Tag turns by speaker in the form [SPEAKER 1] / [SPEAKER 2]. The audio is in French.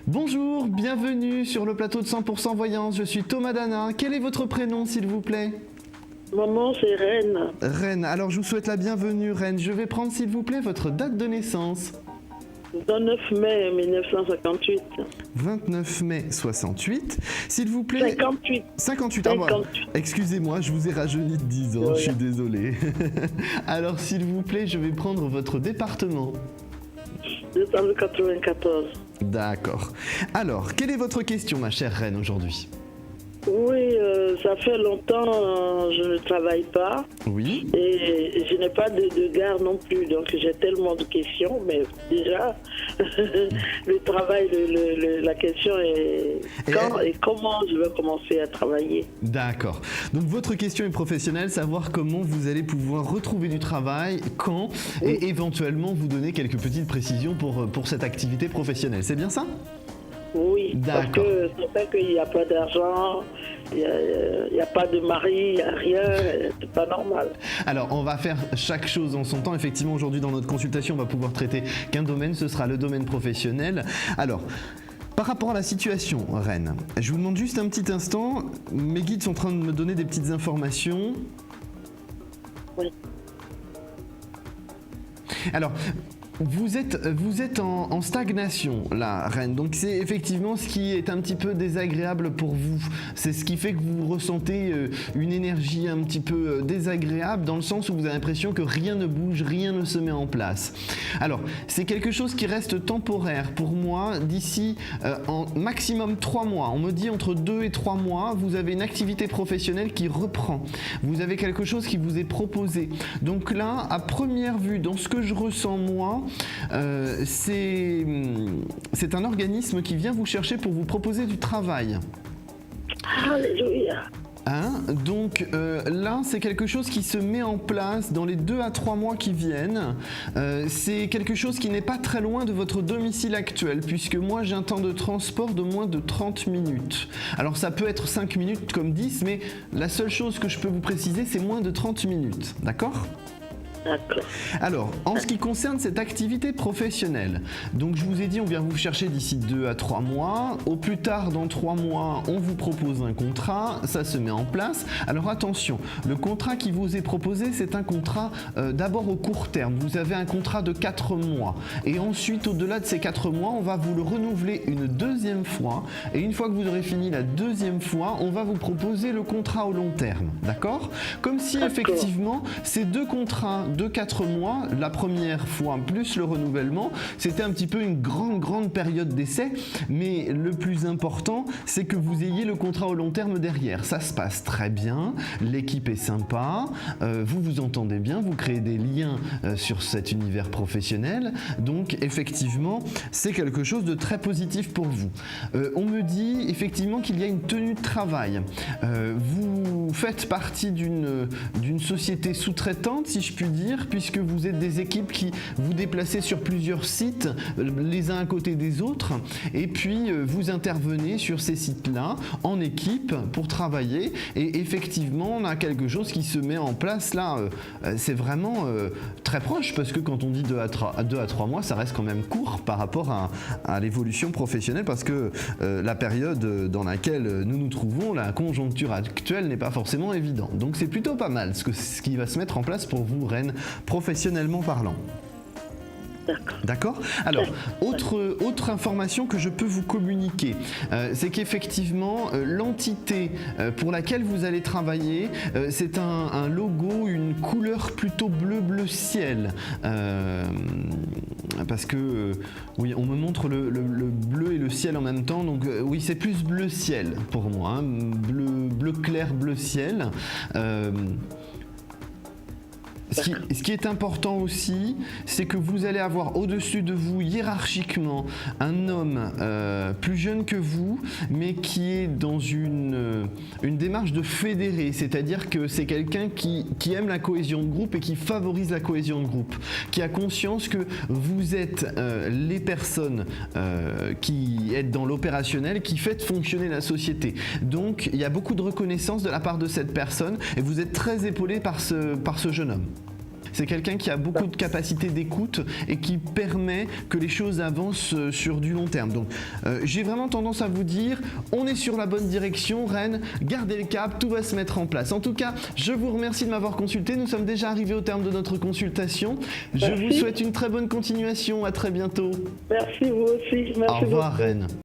[SPEAKER 1] Bonjour, bienvenue sur le plateau de 100% Voyance. Je suis Thomas Dana. Quel est votre prénom, s'il vous plaît?
[SPEAKER 2] Maman, c'est Reine.
[SPEAKER 1] Reine. Alors, je vous souhaite la bienvenue, Reine. Je vais prendre, s'il vous plaît, votre date de naissance.
[SPEAKER 2] 29 mai 1958.
[SPEAKER 1] 29 mai 68. S'il vous plaît.
[SPEAKER 2] 58.
[SPEAKER 1] 58. Ah, voilà. Excusez-moi, je vous ai rajeuni de 10 ans. Je suis désolé. Alors, s'il vous plaît, je vais prendre votre département.
[SPEAKER 2] 294.
[SPEAKER 1] D'accord. Alors, quelle est votre question, ma chère Reine, aujourd'hui?
[SPEAKER 2] Oui, ça fait longtemps je ne travaille pas.
[SPEAKER 1] Oui.
[SPEAKER 2] Et je n'ai pas de gare non plus, donc j'ai tellement de questions, mais déjà, le travail, la question est quand et comment je vais commencer à travailler.
[SPEAKER 1] D'accord. Donc votre question est professionnelle, savoir comment vous allez pouvoir retrouver du travail, quand, et éventuellement vous donner quelques petites précisions pour cette activité professionnelle. C'est bien ça ?
[SPEAKER 2] Oui, parce que ça fait qu'il n'y a pas d'argent, il n'y a pas de mari, il n'y a rien, c'est pas normal.
[SPEAKER 1] Alors, on va faire chaque chose en son temps. Effectivement, aujourd'hui, dans notre consultation, on va pouvoir traiter qu'un domaine, ce sera le domaine professionnel. Alors, par rapport à la situation, Reine, je vous demande juste un petit instant. Mes guides sont en train de me donner des petites informations.
[SPEAKER 2] Oui.
[SPEAKER 1] Alors, vous êtes en stagnation, là, Reine. Donc c'est effectivement ce qui est un petit peu désagréable pour vous. C'est ce qui fait que vous ressentez une énergie un petit peu désagréable, dans le sens où vous avez l'impression que rien ne bouge, rien ne se met en place. Alors, c'est quelque chose qui reste temporaire pour moi. D'ici en maximum 3 mois, on me dit entre 2 et 3 mois, vous avez une activité professionnelle qui reprend. Vous avez quelque chose qui vous est proposé. Donc là, à première vue, dans ce que je ressens moi, c'est un organisme qui vient vous chercher pour vous proposer du travail.
[SPEAKER 2] Alléluia.
[SPEAKER 1] Hein? Donc là, c'est quelque chose qui se met en place dans les 2 à 3 mois qui viennent. C'est quelque chose qui n'est pas très loin de votre domicile actuel, puisque moi, j'ai un temps de transport de moins de 30 minutes. Alors ça peut être 5 minutes comme 10, mais la seule chose que je peux vous préciser, c'est moins de 30 minutes. D'accord ? Alors, en ce qui concerne cette activité professionnelle, donc je vous ai dit, on vient vous chercher d'ici 2 à 3 mois. Au plus tard, dans 3 mois, on vous propose un contrat, ça se met en place. Alors attention, le contrat qui vous est proposé, c'est un contrat d'abord au court terme. Vous avez un contrat de 4 mois. Et ensuite, au-delà de ces 4 mois, on va vous le renouveler une deuxième fois. Et une fois que vous aurez fini la deuxième fois, on va vous proposer le contrat au long terme. D'accord ? Comme si effectivement, ces deux contrats de 4 mois, la première fois plus le renouvellement, c'était un petit peu une grande période d'essai, mais le plus important, c'est que vous ayez le contrat au long terme derrière. Ça se passe très bien, l'équipe est sympa, vous vous entendez bien, vous créez des liens sur cet univers professionnel, donc effectivement, c'est quelque chose de très positif pour vous. On me dit effectivement qu'il y a une tenue de travail. Vous faites partie d'une société sous-traitante, si je puis dire, puisque vous êtes des équipes qui vous déplacez sur plusieurs sites, les uns à côté des autres, et puis vous intervenez sur ces sites-là en équipe pour travailler, et effectivement on a quelque chose qui se met en place là, c'est vraiment très proche, parce que quand on dit 2 à 3 mois, ça reste quand même court par rapport à l'évolution professionnelle, parce que la période dans laquelle nous nous trouvons, la conjoncture actuelle n'est pas forcément évidente. Donc c'est plutôt pas mal ce qui va se mettre en place pour vous, Reine, professionnellement parlant. D'accord. Alors, autre information que je peux vous communiquer, c'est qu'effectivement, l'entité pour laquelle vous allez travailler, c'est un logo, une couleur plutôt bleu ciel. Parce que, oui, on me montre le bleu et le ciel en même temps, donc oui, c'est plus bleu ciel pour moi, hein, bleu clair, bleu ciel. Ce qui est important aussi, c'est que vous allez avoir au-dessus de vous, hiérarchiquement, un homme plus jeune que vous, mais qui est dans une démarche de fédérer, c'est-à-dire que c'est quelqu'un qui aime la cohésion de groupe et qui favorise la cohésion de groupe, qui a conscience que vous êtes les personnes qui êtes dans l'opérationnel, qui faites fonctionner la société. Donc, il y a beaucoup de reconnaissance de la part de cette personne et vous êtes très épaulé par ce jeune homme. C'est quelqu'un qui a beaucoup de capacité d'écoute et qui permet que les choses avancent sur du long terme. Donc j'ai vraiment tendance à vous dire, on est sur la bonne direction, Reine, gardez le cap, tout va se mettre en place. En tout cas, je vous remercie de m'avoir consulté. Nous sommes déjà arrivés au terme de notre consultation. Je vous souhaite une très bonne continuation. À très bientôt.
[SPEAKER 2] Merci, vous aussi. Merci
[SPEAKER 1] Au revoir,
[SPEAKER 2] beaucoup.
[SPEAKER 1] Reine.